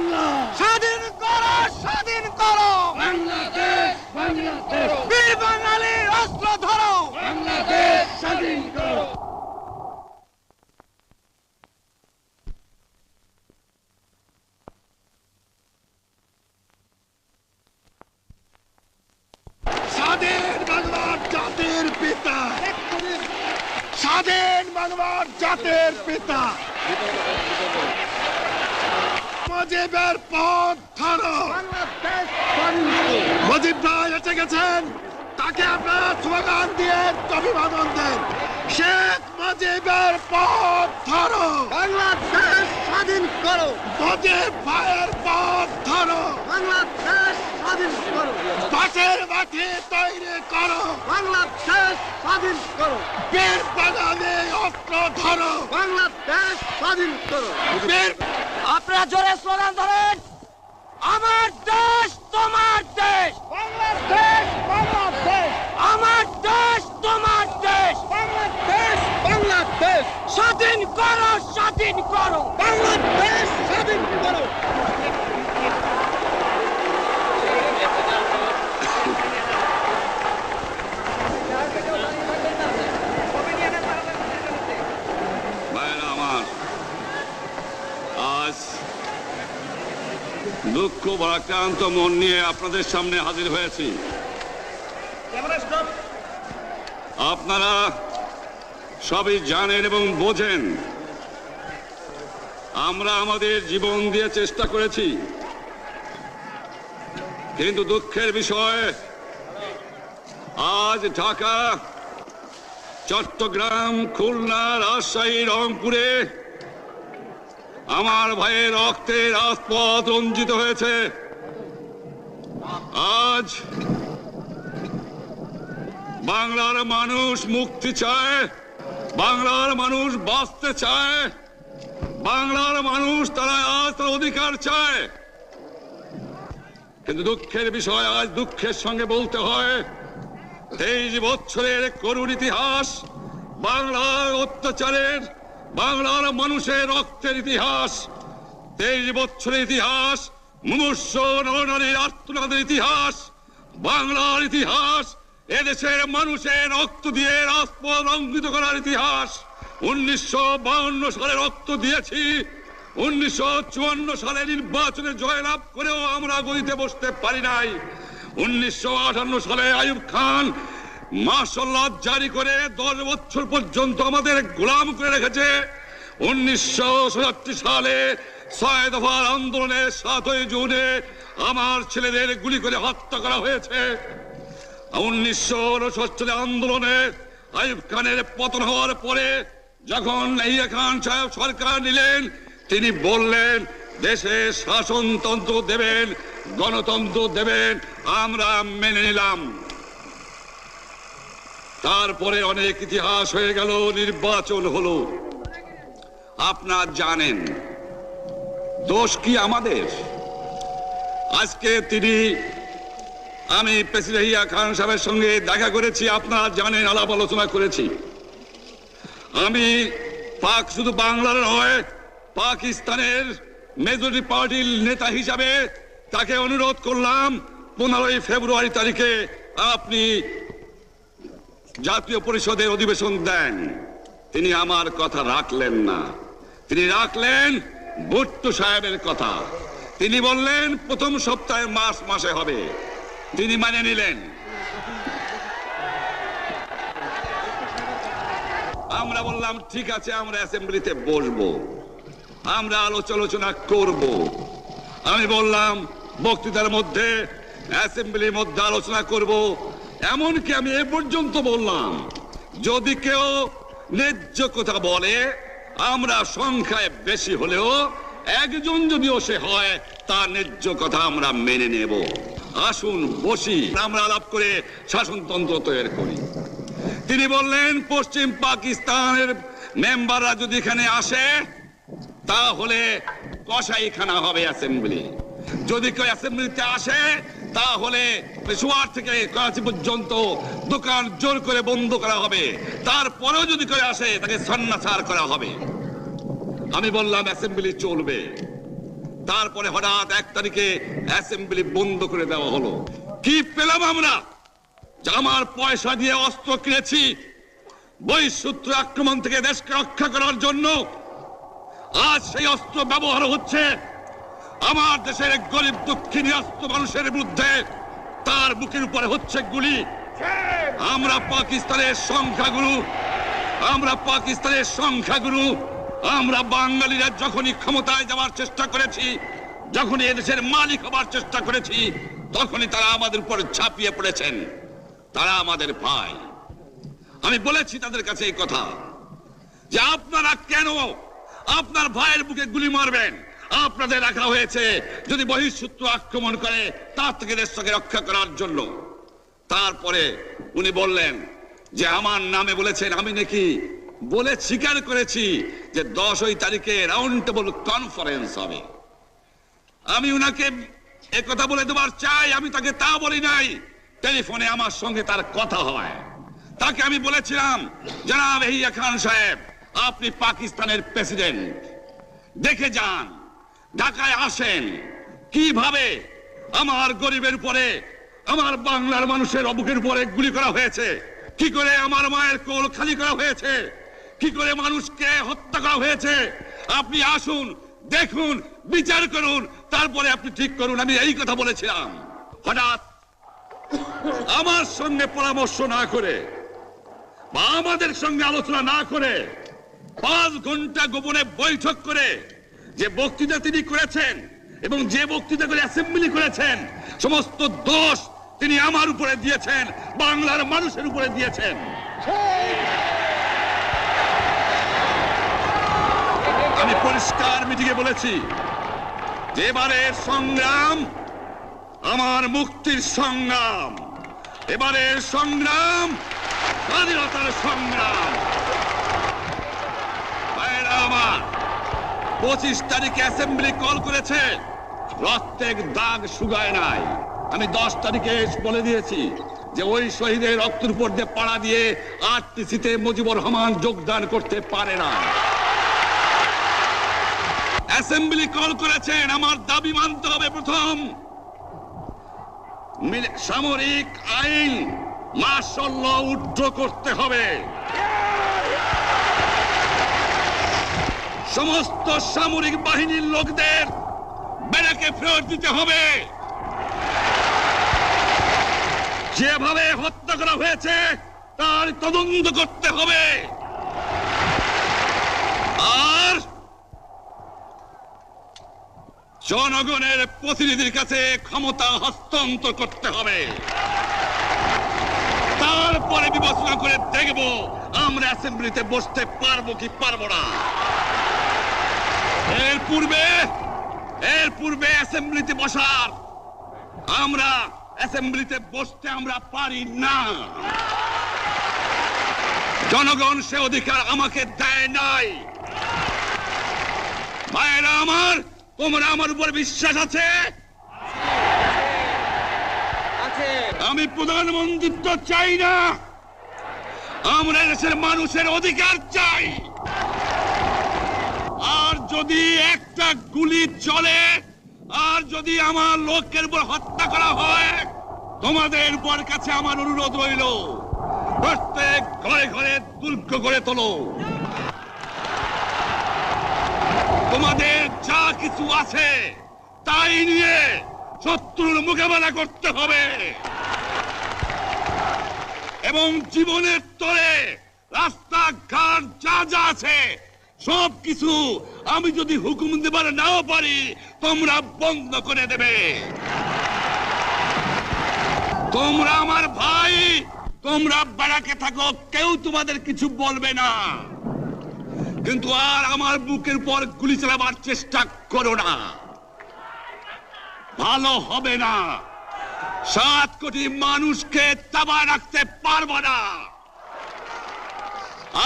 বাংলা, স্বাধীন করো, স্বাধীন করো। বাংলাদেশ, বাংলাদেশ, বীর বাঙালির অস্ত্র ধরো। বাংলাদেশ স্বাধীন করো। স্বাধীন বাংলার জাতির পিতা, স্বাধীন বাংলার জাতির পিতা মুজিবের পথ ধরো। মুজিব ভাই এসে গেছেন, তাকে আপনারা স্লোগান দিয়ে অভিবাদন দেন। শেখ মুজিবের পথ ধরো, বাংলাদেশ স্বাধীন করো। মুজিব ভাইয়ের পথ ধরো। বাংলাদেশ স্বাধীন করো। পাশের মাঠে তৈরি করো, বাংলাদেশ স্বাধীন করো। বীর বাঙালি অস্ত্র ধরো। বাংলাদেশ স্বাধীন করো। বীর আপনারা জোরে স্লোগান ধরেন, আমার দেশ তোমার দেশ। বাংলাদেশ, বাংলাদেশ, আমার দেশ তোমার দেশ। বাংলাদেশ, বাংলাদেশ, স্বাধীন করো, স্বাধীন করো। বাংলাদেশ স্বাধীন করো। ভাইরা আমার, আজ দুঃখ ভারাক্রান্ত মন নিয়ে আপনাদের সামনে হাজির হয়েছি। আপনারা সবই জানেন এবং বোঝেন আমরা আমাদের জীবন দিয়ে চেষ্টা করেছি, কিন্তু দুঃখের বিষয় আজ ঢাকা, চট্টগ্রাম, খুলনা, রাজশাহী, রংপুরে আমার ভাইয়ের রক্তে রাজপথ রঞ্জিত হয়েছে। আজ বাংলার মানুষ মুক্তি চায়, বাংলার মানুষ বাঁচতে চায়, বাংলার মানুষ তারা আজ তার অধিকার চায়। কিন্তু দুঃখের বিষয়, আজ দুঃখের সঙ্গে বলতে হয় 23 বছরের করুণ ইতিহাস, বাংলার অত্যাচারের, বাংলার মানুষের রক্তের ইতিহাস, 23 বছরের ইতিহাস, মুমূর্ষ নরনারীর আর্তনাদের ইতিহাস, বাংলার ইতিহাস, এদেশের মানুষের রক্ত দিয়ে রাজপথ রঞ্জিত করার ইতিহাস। 1952 সালে রক্ত দিয়েছি, 1954 সালে নির্বাচনে জয়লাভ করেও আমরা গদিতে বসতে পারি নাই। 1958 সালে আইয়ুব খান মার্শাল ল জারি করে 10 বছর পর্যন্ত আমাদের গোলাম করে রেখেছে। 1967 সালে 6 দফার আন্দোলনে 7ই জুনে আমার ছেলেদের গুলি করে হত্যা করা হয়েছে। 1969 আন্দোলনে আইয়ুব খানের পতন হওয়ার পরে যখন ইয়াহিয়া খান সাহেব সরকার নিলেন, তিনি বললেন দেশে শাসনতন্ত্র দেবেন, গণতন্ত্র দেবেন, আমরা মেনে নিলাম। তারপরে অনেক ইতিহাস হয়ে গেল, নির্বাচন হলো। আপনারা জানেন দোষ কি আমাদের? আজকে আমি প্রেসিডেন্ট ইয়াহিয়া খান সাহেবের সঙ্গে দেখা করেছি, আপনারা জানেন, আলাপ আলোচনা করেছি। আমি শুধু বাংলার নয়, পাকিস্তানের মেজরিটি পার্টির নেতা হিসাবে তাকে অনুরোধ করলাম 15ই ফেব্রুয়ারি তারিখে আপনি জাতীয় পরিষদের অধিবেশন দেন। তিনি আমার কথা রাখলেন না, তিনি রাখলেন ভুট্টো সাহেবের কথা। তিনি বললেন প্রথম সপ্তাহে মার্চ মাসে হবে, তিনি মানে নিলেন। আমরা বললাম ঠিক আছে, আমরা অ্যাসেম্বলিতে বসবো, আমরা আলোচনা করব। আমি বললাম বক্তৃতার মধ্যে, অ্যাসেম্বলির মধ্যে আলোচনা করব। এমনকি আমি এ পর্যন্ত বললাম যদি কেউ ন্যায্য কথা বলে, আমরা সংখ্যায় বেশি হলেও একজন যদিও সে হয়, তার ন্যায্য কথা আমরা মেনে নেব। আসুন বসি, আমরা আলাপ করে শাসনতন্ত্র তৈরি করি। তিনি বললেন পশ্চিম পাকিস্তানের মেম্বাররা যদি এখানে আসে তাহলে কসাইখানা হবে অ্যাসেম্বলি। যদি কেউ অ্যাসেম্বলিতে আসে তাহলে পেশোয়ার থেকে করাচি পর্যন্ত দোকান জোর করে বন্ধ করা হবে, তারপরেও যদি কেউ আসে তাকে সন্ন্যাসার করা হবে। আমি বললাম অ্যাসেম্বলি চলবে। তারপরে হঠাৎ 1 তারিখে অ্যাসেম্বলি বন্ধ করে দেওয়া হলো। কি পেলাম আমরা? যে আমার পয়সা দিয়ে অস্ত্র কিনেছি বহিঃশত্রু আক্রমণ থেকে দেশকে রক্ষা করার জন্য, আজ সেই অস্ত্র ব্যবহার হচ্ছে আমার দেশের গরিব দুঃখী নিরস্ত্র মানুষের বিরুদ্ধে। তার বুকের উপরে হচ্ছে গুলি। আমরা পাকিস্তানের সংখ্যাগুরু, আমরা বাঙালিরা যখনই ক্ষমতায় যাওয়ার চেষ্টা করেছি, যখনই এদেশের মালিক হবার চেষ্টা করেছি, তখনই তারা আমাদের উপর ঝাঁপিয়ে পড়েছেন। তারা আমাদের ভাই। আমি বলেছি তাদের কাছে এই কথা যে আপনারা কেন আপনার ভাইয়ের বুকে গুলি মারবেন? আপনাদের রাখা হয়েছে যদি বহিঃশত্রু আক্রমণ করে তার থেকে দেশকে রক্ষা করার জন্য। তারপরে উনি বললেন যে আমার নামে বলেছেন, আমি নাকি বলে স্বীকার করেছি যে 10 তারিখে রাউন্ড টেবল কনফারেন্স হবে। আমি উনাকে একথা বলে দেবার চাই, আমি তাকে তা বলি নাই। টেলিফোনে আমার সঙ্গে তার কথা হয়। তাকে আমি বলেছিলাম, জনাব ইয়াহিয়া খান সাহেব, আপনি পাকিস্তানের প্রেসিডেন্ট, দেখে যান, ঢাকায় আসেন কিভাবে আমার গরিবের উপরে, আমার বাংলার মানুষের বুকের উপরে গুলি করা হয়েছে, কি করে আমার মায়ের কোল খালি করা হয়েছে, কি করে মানুষকে হত্যা করা হয়েছে। আপনি আসুন, দেখুন, বিচার করুন, তারপরে আপনি ঠিক করুন। আমি এই কথা বলেছিলাম। হঠাৎ আমার সঙ্গে পরামর্শ না করে বা আমাদের সঙ্গে আলোচনা না করে 5 ঘন্টা গোপনে বৈঠক করে যে বক্তৃতা তিনি করেছেন এবং যে বক্তৃতা করে অ্যাসেম্বলি করেছেন, সমস্ত দোষ তিনি আমার উপরে দিয়েছেন, বাংলার মানুষের উপরে দিয়েছেন। আমি পরিষ্কার মিটিংয়ে বলেছি যে এবারের সংগ্রাম আমার মুক্তির সংগ্রাম, এবারের সংগ্রাম স্বাধীনতার সংগ্রাম। আমার 25 তারিখে অ্যাসেম্বলি কল করেছে, রক্তের দাগ শুকায় নাই। আমি 10 তারিখে বলে দিয়েছি যে ওই শহীদের রক্তের উপর দিয়ে পাড়া দিয়ে আরটিসিতে মুজিবুর রহমান যোগদান করতে পারে না। অ্যাসেম্বলি কল করেছেন, আমার দাবি মানতে হবে। প্রথম, সামরিক আইন মার্শাল ল উইথড্র করতে হবে। সমস্ত সামরিক বাহিনীর লোকদের ব্যারাকে ফেরত দিতে হবে। যেভাবে হত্যা করা হয়েছে তার তদন্ত করতে হবে। আর জনগণের প্রতিনিধির কাছে ক্ষমতা হস্তান্তর করতে হবে। তারপরে বিবেচনা করে দেখব আমরা অ্যাসেম্বলিতে বসতে পারবো কি পারবো না। এর পূর্বে অ্যাসেম্বলিতে বসার অ্যাসেম্বলিতে বসতে আমরা পারি না। জনগণ সে অধিকার আমাকে দেয় নাই। ভাইয়েরা আমার, তোমরা আমার উপর বিশ্বাস আছে? আমি প্রধানমন্ত্রিত্ব চাই না, আমরা দেশের মানুষের অধিকার চাই। আর যদি একটা গুলি চলে, আর যদি আমার লোকের উপর হত্যা করা হয়, তোমাদের উপর কাছে আমার অনুরোধ রইল, প্রত্যেক ঘরে ঘরে দুর্গ গড়ে তোলো। তোমাদের যা কিছু আছে তাই নিয়ে শত্রুর মোকাবেলা করতে হবে এবং জীবনের তরে রাস্তাঘাট যা যা আছে সবকিছু আমি যদি হুকুম দেবার নাও পারি, তোমরা বন্ধ করে দেবে। তোমরা আমার ভাই, তোমরা ব্যারাকে থাকো, কেউ তোমাদের কিছু বলবে না, কিন্তু আর আমার বুকের পর গুলি চালাবার চেষ্টা করো না, ভালো হবে না। 7 কোটি মানুষকে তাবায় রাখতে পারবো না।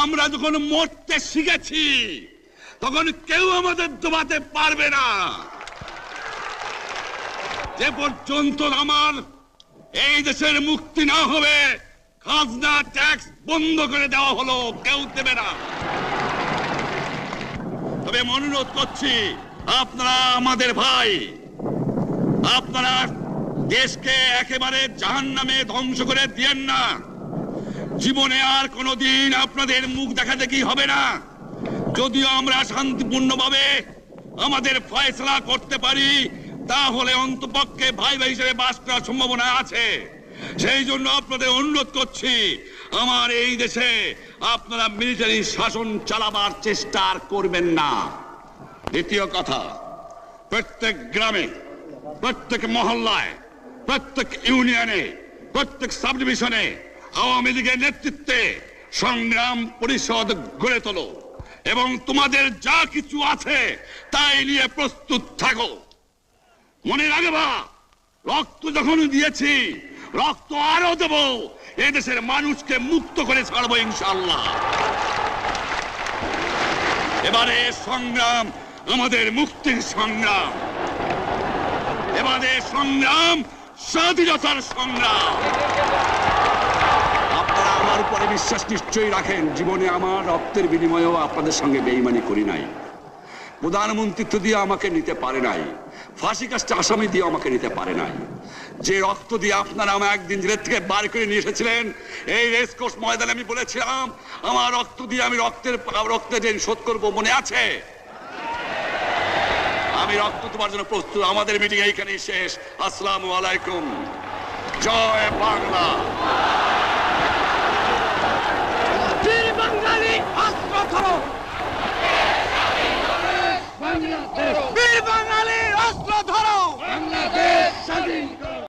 আমরা যখন মরতে শিখেছি তখন কেউ আমাদের দবাতে পারবে না। যে পর্যন্ত আমার এই দেশের মুক্তি না হবে, খাজনা ট্যাক্স বন্ধ করে দেওয়া হলো, কেউ দেবে না। তবে অনুরোধ করছি, আপনারা আমাদের ভাই, আপনারা দেশকে একেবারে জাহান্নামে ধ্বংস করে দিয়েন না। জীবনে আর কোনোদিন আপনাদের মুখ দেখা দেখি হবে না। যদিও আমরা শান্তিপূর্ণভাবে আমাদের ফয়সলা করতে পারি, তাহলে অন্তপক্ষে ভাই ভাই হিসেবে বাস করার সম্ভাবনা আছে। সেই জন্য আপনাদের অনুরোধ করছি, আমার এই দেশে আপনারা মিলিটারি শাসন চালাবার চেষ্টা আর করবেন না। দ্বিতীয় কথা, প্রত্যেক গ্রামে, প্রত্যেক মহল্লায়, প্রত্যেক ইউনিয়নে, প্রত্যেক সাব ডিভিশনে আওয়ামী লীগের নেতৃত্বে সংগ্রাম পরিষদ গড়ে তোলো এবং তোমাদের যা কিছু আছে তাই নিয়ে প্রস্তুত থাকো। মনে রাখবা, রক্ত যখন দিয়েছি, রক্ত আরো দেব। এদেশের মানুষকে মুক্ত করে ছাড়বো ইনশাআল্লাহ। এবারে সংগ্রাম আমাদের মুক্তির সংগ্রাম, এবারে সংগ্রাম স্বাধীনতার সংগ্রাম। আপনারা আমার উপরে বিশ্বাস নিশ্চয়ই রাখেন। জীবনে আমার রক্তের বিনিময়েও আপনাদের সঙ্গে বেঈমানি করি নাই। প্রধানমন্ত্রিত্ব দিয়ে আমাকে নিতে পারে নাই, ফাঁসি কাস্টে আসামি দিয়ে আমাকে নিতে পারে নাই। যে রক্ত দিয়ে আপনারা আমাকে একদিন জেলের থেকে বার করে নিয়ে এসেছিলেন, এই রেসকোর্স ময়দানে আমি বলেছিলাম আমার রক্ত দিয়ে আমি রক্তের ঋণ শোধ করবো, মনে আছে? আমি রক্ত তোমার জন্য প্রস্তুত। আমাদের মিটিং এইখানেই শেষ। আসসালামু আলাইকুম। জয় বাংলা। বীর বাঙালি অস্ত্র ধরো, বীর বাঙালি